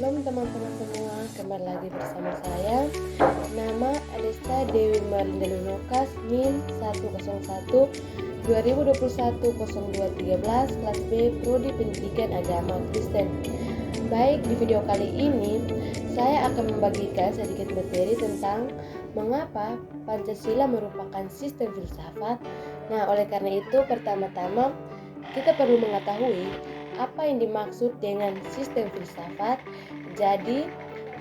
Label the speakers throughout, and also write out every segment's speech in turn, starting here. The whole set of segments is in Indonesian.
Speaker 1: Shalom teman-teman semua, kembali lagi bersama saya. Nama Adesta Dewi Marlinda Lunokas, NIM 101 2021 0213, kelas B, Prodi Pendidikan Agama Kristen. Baik, di video kali ini saya akan membagikan sedikit materi tentang mengapa Pancasila merupakan sistem filsafat. Nah, oleh karena itu pertama-tama kita perlu mengetahui apa yang dimaksud dengan sistem filsafat. Jadi,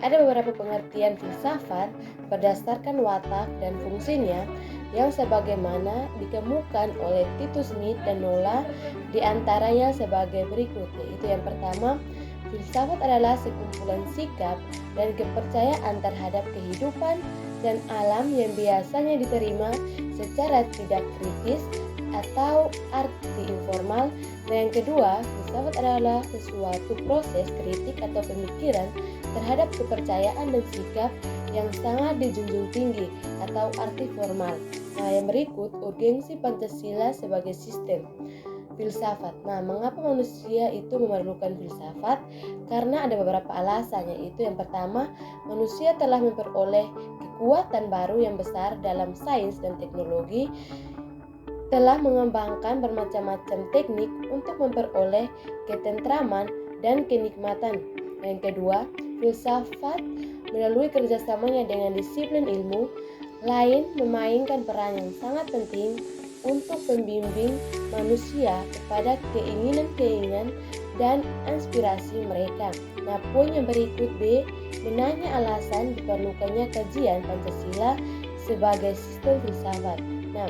Speaker 1: ada beberapa pengertian filsafat berdasarkan watak dan fungsinya yang sebagaimana dikemukakan oleh Titus Smith dan Nolla, di antaranya sebagai berikut, yaitu yang pertama, filsafat adalah sekumpulan sikap dan kepercayaan terhadap kehidupan dan alam yang biasanya diterima secara tidak kritis atau arti informal. Nah, yang kedua, filsafat adalah sesuatu proses kritik atau pemikiran terhadap kepercayaan dan sikap yang sangat dijunjung tinggi atau arti formal. Nah, yang berikut, urgensi Pancasila sebagai sistem filsafat. Nah, mengapa manusia itu memerlukan filsafat? Karena ada beberapa alasan, yaitu yang pertama, manusia telah memperoleh kekuatan baru yang besar dalam sains dan teknologi, telah mengembangkan bermacam-macam teknik untuk memperoleh ketentraman dan kenikmatan. Yang kedua, filsafat melalui kerjasamanya dengan disiplin ilmu lain memainkan peran yang sangat penting untuk membimbing manusia kepada keinginan-keinginan dan inspirasi mereka. Nah, poin yang berikut B, menanya alasan diperlukannya kajian Pancasila sebagai sistem filsafat. Nah,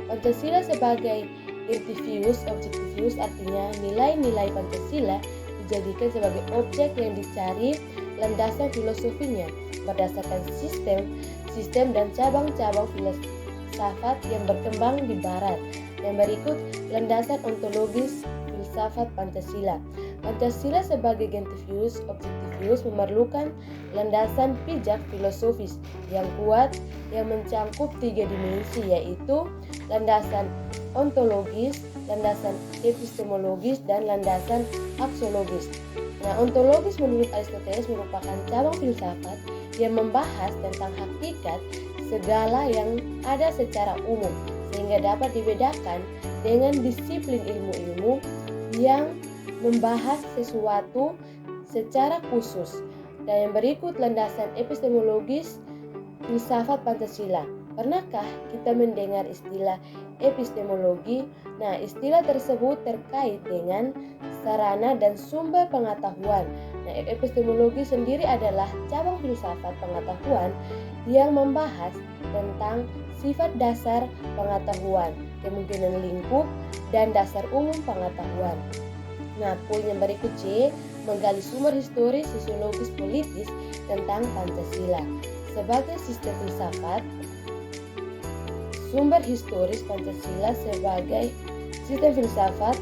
Speaker 1: Pancasila sebagai irtivius, objektivius, artinya nilai-nilai Pancasila dijadikan sebagai objek yang dicari landasan filosofinya berdasarkan sistem dan cabang-cabang filsafat yang berkembang di Barat. Yang berikut, landasan ontologis filsafat Pancasila. Pancasila sebagai gentivius, objektivius memerlukan landasan pijak filosofis yang kuat yang mencangkup 3 dimensi, yaitu landasan ontologis, landasan epistemologis, dan landasan aksiologis. Nah, ontologis menurut Aristoteles merupakan cabang filsafat yang membahas tentang hakikat segala yang ada secara umum, sehingga dapat dibedakan dengan disiplin ilmu-ilmu yang membahas sesuatu secara khusus. Dan yang berikut, landasan epistemologis filsafat Pancasila. Pernahkah kita mendengar istilah epistemologi? Nah, istilah tersebut terkait dengan sarana dan sumber pengetahuan. Nah, epistemologi sendiri adalah cabang filsafat pengetahuan yang membahas tentang sifat dasar pengetahuan, kemungkinan lingkup, dan dasar umum pengetahuan. Nah, poin yang berikut C, menggali sumber historis, sosiologis, politis tentang Pancasila. Sebagai sistem filsafat, sumber historis Pancasila sebagai sistem filsafat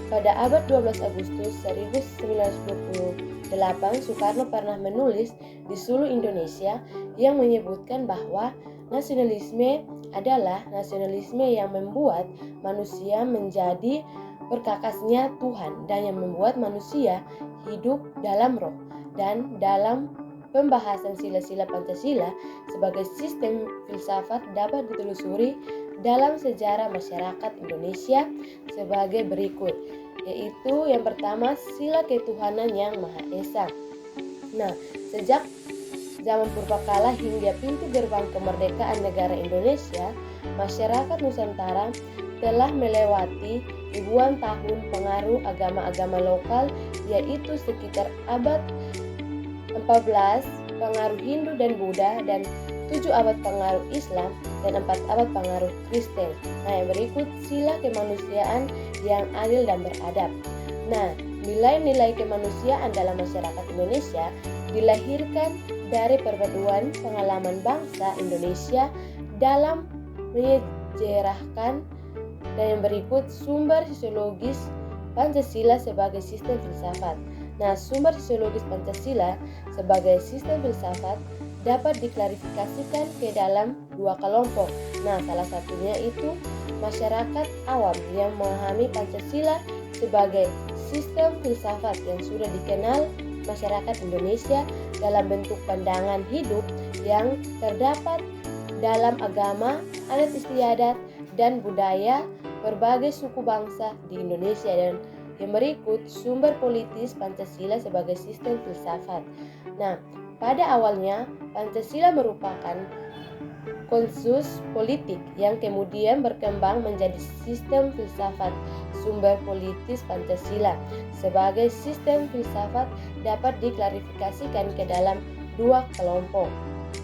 Speaker 1: pada abad 12 Agustus 1928, Soekarno pernah menulis di Sulu Indonesia yang menyebutkan bahwa nasionalisme adalah nasionalisme yang membuat manusia menjadi perkakasnya Tuhan dan yang membuat manusia hidup dalam roh. Dan dalam pembahasan sila-sila Pancasila sebagai sistem filsafat dapat ditelusuri dalam sejarah masyarakat Indonesia sebagai berikut, yaitu yang pertama, sila ketuhanan yang Maha Esa. Nah, sejak zaman purbakala hingga pintu gerbang kemerdekaan negara Indonesia, masyarakat Nusantara telah melewati ribuan tahun pengaruh agama-agama lokal, yaitu sekitar abad 14 pengaruh Hindu dan Buddha, dan 7 abad pengaruh Islam, dan 4 abad pengaruh Kristen. Nah, yang berikut, sila kemanusiaan yang adil dan beradab. Nah, nilai-nilai kemanusiaan dalam masyarakat Indonesia dilahirkan dari perpaduan pengalaman bangsa Indonesia dalam menyejarahkan. Dan yang berikut, sumber sosiologis Pancasila sebagai sistem filsafat. Nah, sumber sosiologis Pancasila sebagai sistem filsafat dapat diklarifikasikan ke dalam 2 kelompok. Nah, salah satunya itu masyarakat awam yang memahami Pancasila sebagai sistem filsafat yang sudah dikenal masyarakat Indonesia dalam bentuk pandangan hidup yang terdapat dalam agama, adat istiadat, dan budaya berbagai suku bangsa di Indonesia. Dan yang berikut sumber politis Pancasila sebagai sistem filsafat. Nah, pada awalnya Pancasila merupakan konsensus politik yang kemudian berkembang menjadi sistem filsafat. Sumber politis Pancasila sebagai sistem filsafat dapat diklarifikasikan ke dalam dua kelompok.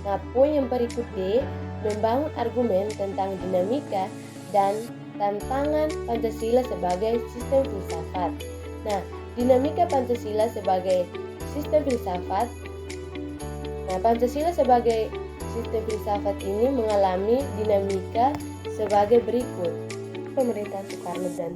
Speaker 1: Nah, poin yang berikut D, membangun argumen tentang dinamika dan tantangan Pancasila sebagai sistem filsafat. Nah, dinamika Pancasila sebagai sistem filsafat. Nah, Pancasila sebagai sistem filsafat ini mengalami dinamika sebagai berikut. Pemerintahan Soekarno dan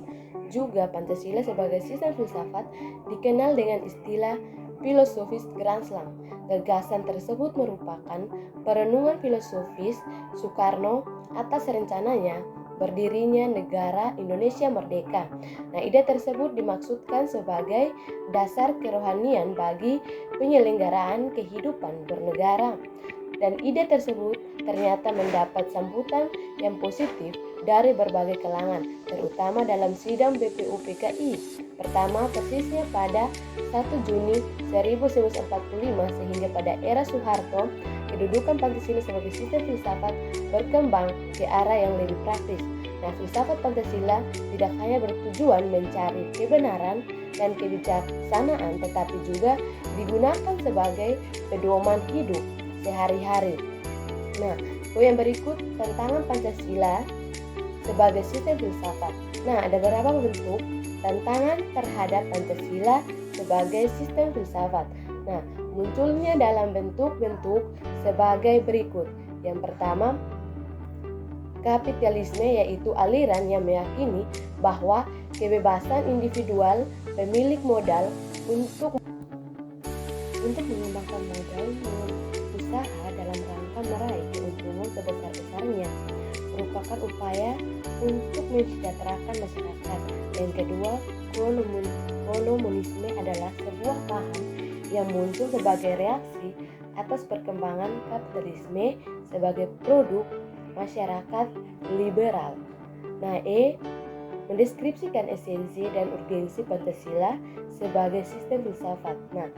Speaker 1: juga Pancasila sebagai sistem filsafat dikenal dengan istilah filosofis Grand Slam. Gagasan tersebut merupakan perenungan filosofis Soekarno atas rencananya berdirinya negara Indonesia merdeka. Nah, ide tersebut dimaksudkan sebagai dasar kerohanian bagi penyelenggaraan kehidupan bernegara. Dan ide tersebut ternyata mendapat sambutan yang positif dari berbagai kalangan, terutama dalam sidang BPUPKI pertama persisnya pada 1 Juni 1945 sehingga pada era Soeharto kedudukan Pancasila sebagai sistem filsafat berkembang ke arah yang lebih praktis. Nah, filsafat Pancasila tidak hanya bertujuan mencari kebenaran dan kebijaksanaan, tetapi juga digunakan sebagai pedoman hidup sehari-hari. Nah, poin yang berikut tantangan Pancasila sebagai sistem filsafat. Nah, ada beberapa bentuk tantangan terhadap Pancasila sebagai sistem filsafat. Nah, munculnya dalam bentuk-bentuk sebagai berikut. Yang pertama, kapitalisme, yaitu aliran yang meyakini bahwa kebebasan individual pemilik modal untuk mengembangkan modal usaha dalam rangka meraih keuntungan sebesar-besarnya merupakan upaya untuk mensejahterakan masyarakat. Yang kedua, komunisme adalah sebuah paham yang muncul sebagai reaksi atas perkembangan kapitalisme sebagai produk masyarakat liberal. Nah, E, mendeskripsikan esensi dan urgensi Pancasila sebagai sistem filsafat. Nah,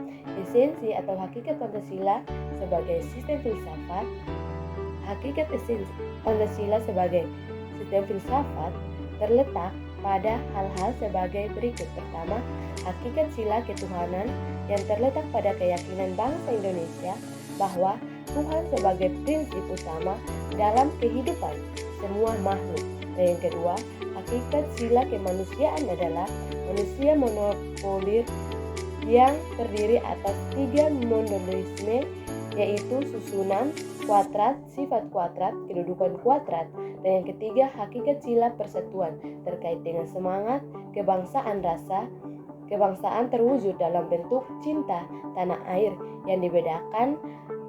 Speaker 1: esensi atau hakikat Pancasila sebagai sistem filsafat. Hakikat esensi Pancasila sebagai sistem filsafat terletak pada hal-hal sebagai berikut. Pertama, hakikat sila ketuhanan yang terletak pada keyakinan bangsa Indonesia bahwa Tuhan sebagai prinsip utama dalam kehidupan semua makhluk. Dan yang kedua, hakikat sila kemanusiaan adalah manusia monopolir yang terdiri atas 3 monolisme, yaitu susunan, kuadrat, sifat kuadrat, kedudukan kuadrat. Dan yang ketiga, hakikat sila persatuan terkait dengan semangat kebangsaan. Rasa kebangsaan terwujud dalam bentuk cinta tanah air yang dibedakan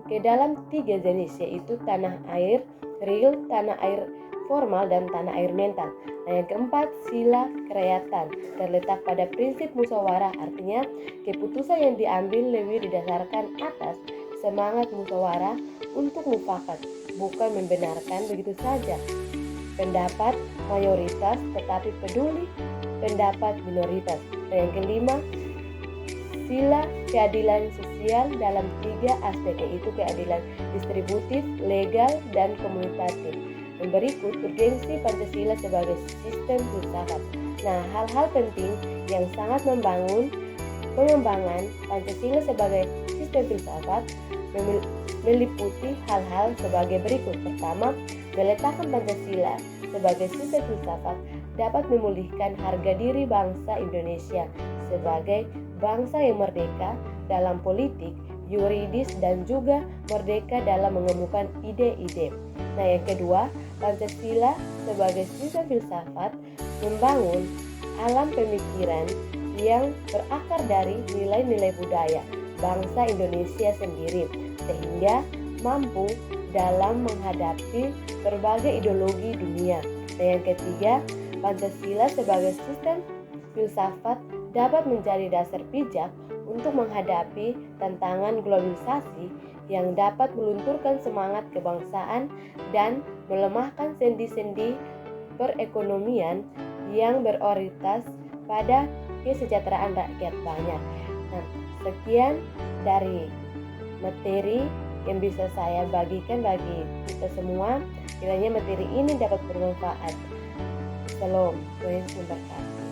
Speaker 1: ke dalam 3 jenis, yaitu tanah air real, tanah air formal, dan tanah air mental. Nah, yang keempat, sila kerakyatan terletak pada prinsip musyawarah, artinya keputusan yang diambil lebih didasarkan atas semangat musyawarah untuk mufakat, bukan membenarkan begitu saja pendapat mayoritas, tetapi peduli pendapat minoritas. Dan yang kelima, sila keadilan sosial dalam 3 aspek, yaitu keadilan distributif, legal, dan komunitatif. Dan berikut urgensi Pancasila sebagai sistem filsafat. Nah, hal-hal penting yang sangat pengembangan Pancasila sebagai sistem filsafat meliputi hal-hal sebagai berikut. Pertama, meletakkan Pancasila sebagai sistem filsafat dapat memulihkan harga diri bangsa Indonesia sebagai bangsa yang merdeka dalam politik, yuridis, dan juga merdeka dalam mengemukakan ide-ide. Nah, yang kedua, Pancasila sebagai sistem filsafat membangun alam pemikiran yang berakar dari nilai-nilai budaya bangsa Indonesia sendiri, sehingga mampu dalam menghadapi berbagai ideologi dunia. Dan yang ketiga, Pancasila sebagai sistem filsafat dapat menjadi dasar bijak untuk menghadapi tantangan globalisasi yang dapat melunturkan semangat kebangsaan dan melemahkan sendi-sendi perekonomian yang berorientasi pada kesejahteraan rakyat banyak. Nah, sekian dari materi yang bisa saya bagikan bagi kita semua. Kiranya materi ini dapat bermanfaat. Shalom, Tuhan memberkati.